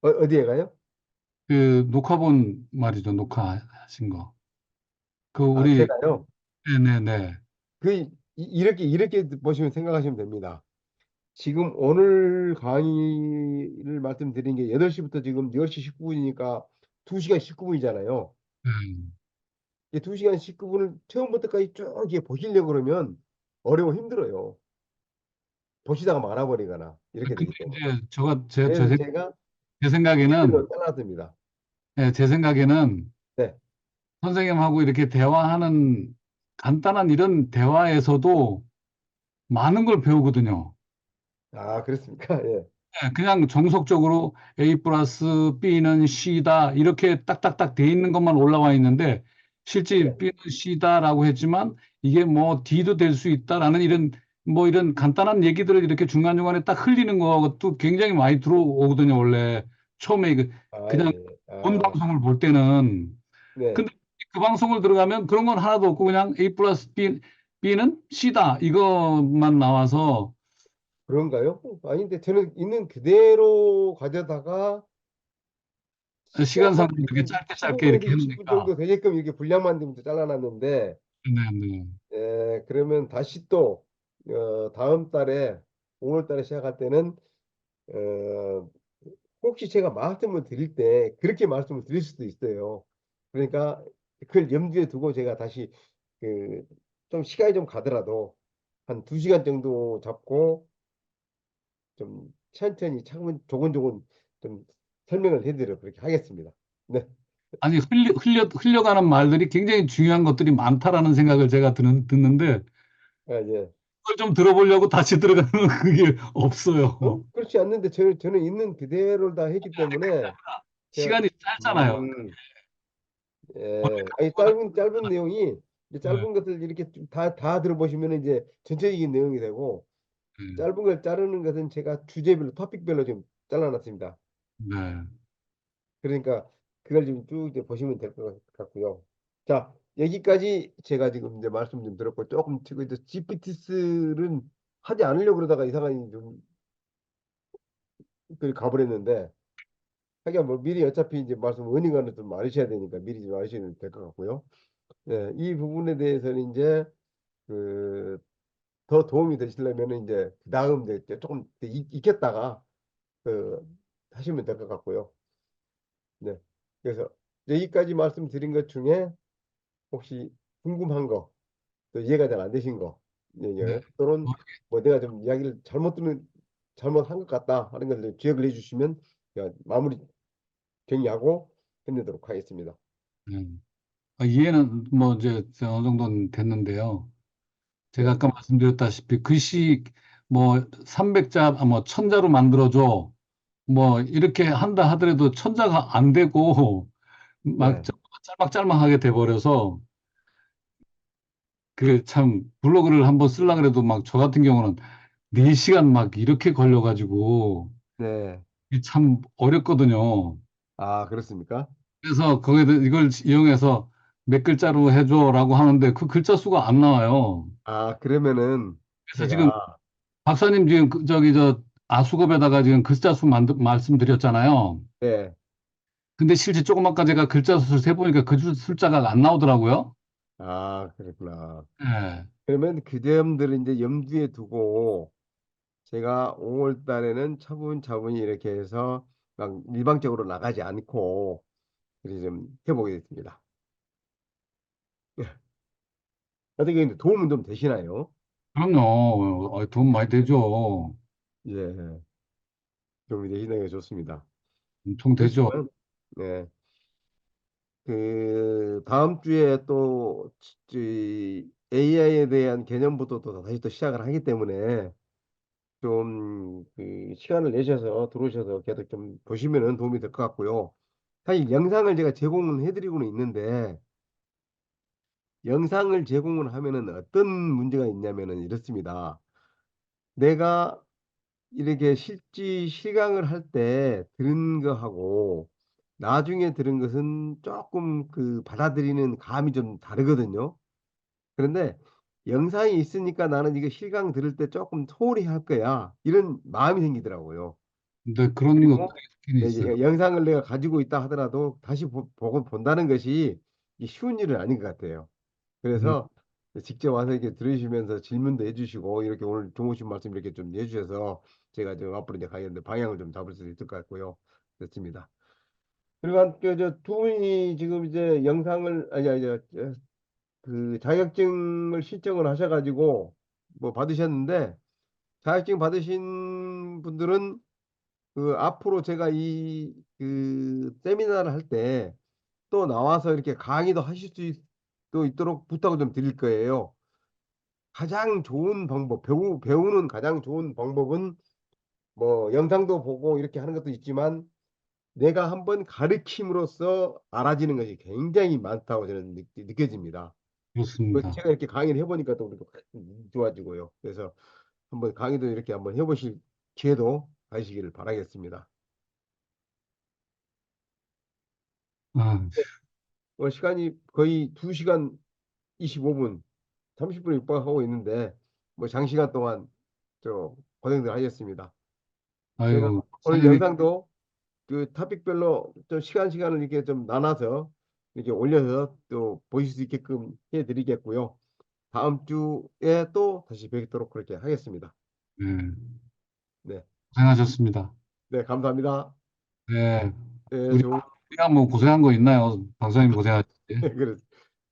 어디에 가요? 그 녹화본 말이죠. 녹화하신 거. 그 아 우리 제가요. 네네네. 이렇게 보시면 생각하시면 됩니다. 지금 오늘 강의를 말씀드린 게 8시부터 지금 10시 19분이니까 2시간 19분이잖아요. 이 2시간 19분을 처음부터까지 쭉 이렇게 보시려고 그러면 어려워 힘들어요. 보시다가 말아버리거나 이렇게 근데 되기 때문에. 이제 제가 그래서 제가 제 생각에는 파일로 잘랐습니다. 예, 제 생각에는 네. 선생님하고 이렇게 대화하는 간단한 이런 대화에서도 많은 걸 배우거든요. 아, 그렇습니까? 예. 예, 그냥 정석적으로 A 플러스 B는 C다 이렇게 딱딱딱 돼 있는 것만 올라와 있는데 실제 네. B는 C다라고 했지만 이게 뭐 D도 될 수 있다라는 이런 뭐 이런 간단한 얘기들을 이렇게 중간중간에 딱 흘리는 것도 굉장히 많이 들어오거든요. 원래 처음에 아, 그냥 예. 본 아, 방송을 볼 때는 네. 근데 그 방송을 들어가면 그런 건 하나도 없고 그냥 A 플러스 B는 C다 이것만 나와서 그런가요? 아닌데, 저는 있는 그대로 가져다가 시간상 시간 이렇게 한 짧게 짧게 15분에서 이렇게 20분 해놓으니까 정도 되게끔 이렇게 분량만 좀 잘라놨는데, 네, 네. 그러면 다시 또, 다음 달에, 5월 달에 시작할 때는, 어, 혹시 제가 말씀을 드릴 때 그렇게 말씀을 드릴 수도 있어요. 그러니까 그걸 염두에 두고 제가 다시 그 좀 시간이 좀 가더라도 한 2시간 정도 잡고 좀 천천히 차근 조곤조곤 좀 설명을 해드려 그렇게 하겠습니다. 네. 아니, 흘려가는 말들이 굉장히 중요한 것들이 많다라는 생각을 제가 듣는데, 아, 예. 그걸 좀 들어보려고 다시 들어가는 그게 없어요. 그렇지 않는데 저는 있는 그대로를 다 했기 때문에 제가 시간이 짧잖아요. 음, 아니 짧은 내용이 이제 네, 짧은 것들 이렇게 다 들어보시면 이제 전체적인 내용이 되고 네, 짧은 걸 자르는 것은 제가 주제별로 토픽별로 좀 잘라놨습니다. 네. 그러니까 그걸 좀 쭉 이제 보시면 될 것 같고요. 자, 여기까지 제가 지금 이제 말씀 좀 들었고 조금 지금 이제 GPT스는 하지 않으려고 그러다가 이상하게 좀 그 가버렸는데 하긴 뭐 미리 어차피 이제 말씀 은행관을 좀 알으셔야 되니까 미리 좀 알으시면 될 것 같고요. 이 부분에 대해서는 이제 그 더 도움이 되시려면은 이제 그 다음 이제 조금 익혔다가 그 하시면 될 것 같고요. 네. 그래서 여기까지 말씀드린 것 중에 혹시 궁금한 거, 또 이해가 잘 안 되신 거, 네. 또는 뭐, 뭐 내가 좀 이야기를 잘못한 것 같다 하는 것을 지적을 해주시면 제가 마무리 정리하고 끝내도록 하겠습니다. 네. 이해는 뭐 이제 어느 정도는 됐는데요. 제가 네, 아까 말씀드렸다시피 글씨 뭐 300자, 뭐 1000자로 만들어줘. 뭐 이렇게 한다 하더라도 천자가 안 되고 막 네. 짤막짤막하게 돼버려서 그 참 블로그를 한번 쓰려고 그래도 막 저 같은 경우는 4시간 막 이렇게 걸려가지고 네. 이게 참 어렵거든요. 아, 그렇습니까? 그래서 거기에 이걸 이용해서 몇 글자로 해줘라고 하는데 그 글자 수가 안 나와요. 아, 그러면은 그래서 지금 제가 박사님 지금 저기 저 아수급에다가 지금 글자 수 말씀드렸잖아요. 네. 근데 실제 조금 아까 제가 글자 수를 세보니까 그 숫자가 안 나오더라고요. 아, 그렇구나. 예. 그러면 그 점들을 이제 염두에 두고 제가 5월 달에는 차분차분히 이렇게 해서 막 일방적으로 나가지 않고 이렇게 좀 해보겠습니다. 어떻게 근데 도움은 좀 되시나요? 그럼요. 돈 많이 되죠. 예, 도움이 되시나요? 좋습니다. 엄청 되죠. 그렇지만, 네, 그 다음 주에 또 AI에 대한 개념부터 또 다시 또 시작을 하기 때문에 좀 그 시간을 내셔서 들어오셔서 계속 좀 보시면은 도움이 될 것 같고요. 사실 영상을 제가 제공을 해드리고는 있는데 영상을 제공을 하면은 어떤 문제가 있냐면은 이렇습니다. 내가 이렇게 실강을 할 때 들은 거하고 나중에 들은 것은 조금 그 받아들이는 감이 좀 다르거든요. 그런데 영상이 있으니까 나는 이거 실강 들을 때 조금 소홀히 할 거야. 이런 마음이 생기더라고요. 근데 그런 것들이 그리고 있긴 있어요. 이제 영상을 내가 가지고 있다 하더라도 다시 보고 본다는 것이 이게 쉬운 일은 아닌 것 같아요. 음, 그래서 직접 와서 이렇게 들으시면서 질문도 해주시고 이렇게 오늘 좋으신 말씀 이렇게 좀 해주셔서 제가 좀 앞으로 이제 가겠는데 방향을 좀 잡을 수 있을 것 같고요. 그렇습니다. 그리고 저두 분이 지금 이제 영상을 아니 그 자격증을 신청을 하셔가지고 뭐 받으셨는데 자격증 받으신 분들은 그 앞으로 제가 이 그 세미나를 할 때 또 나와서 이렇게 강의도 하실 수 있도록 부탁을 좀 드릴 거예요. 가장 좋은 방법, 배우는 가장 좋은 방법은 뭐 영상도 보고 이렇게 하는 것도 있지만 내가 한번 가르침으로써 알아지는 것이 굉장히 많다고 저는 느껴집니다. 그렇습니다. 제가 이렇게 강의를 해보니까 또 우리도 좋아지고요. 그래서 한번 강의도 이렇게 한번 해보실 기회도 가시기를 바라겠습니다. 아, 시간이 거의 2시간 25분, 30분에 육박하고 있는데 뭐 장시간 동안 고생들 하셨습니다. 제가 아이고, 오늘 선생님, 영상도 그 토픽별로 좀 시간을 이렇게 좀 나눠서 이렇게 올려서 또 보실 수 있게끔 해드리겠고요. 다음 주에 또 다시 뵙도록 그렇게 하겠습니다. 네, 네, 고생하셨습니다. 네, 감사합니다. 네, 네, 우리가 뭐 고생한 거 있나요? 박사님 고생하셨지. 그래.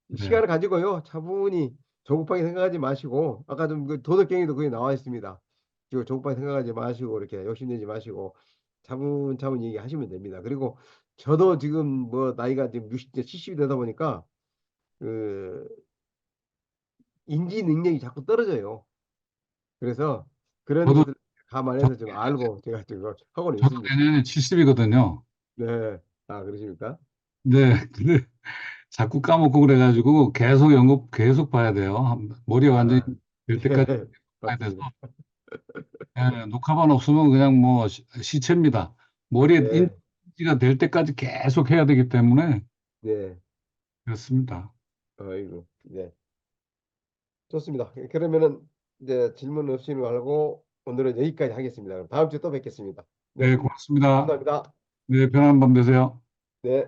네, 시간을 가지고요. 차분히 조급하게 생각하지 마시고, 아까 좀 그 도덕경에도 거기 나와 있습니다. 조급하게 생각하지 마시고, 이렇게 욕심내지 마시고, 차분차분 얘기하시면 됩니다. 그리고 저도 지금 뭐 나이가 지금 60대, 70이 되다 보니까, 그, 인지 능력이 자꾸 떨어져요. 그래서 그런 저도, 것을 저도, 감안해서 좀 알고 제가 지금 하고는 저도 있습니다. 내년에 70이거든요. 네. 아, 그러십니까? 네, 근데 자꾸 까먹고 그래가지고 계속 연극 계속 봐야 돼요. 머리가 완전히 아, 될 때까지 네. 봐야 돼서. 맞습니다. 녹화만 없으면 그냥 뭐 시체입니다. 머리에 네. 인지가 될 때까지 계속 해야 되기 때문에 네. 그렇습니다. 아이고. 네. 좋습니다. 그러면은 이제 질문 없이 말고 오늘은 여기까지 하겠습니다. 그럼 다음 주에 또 뵙겠습니다. 네, 네, 고맙습니다. 감사합니다. 네, 편안한 밤 되세요. 네.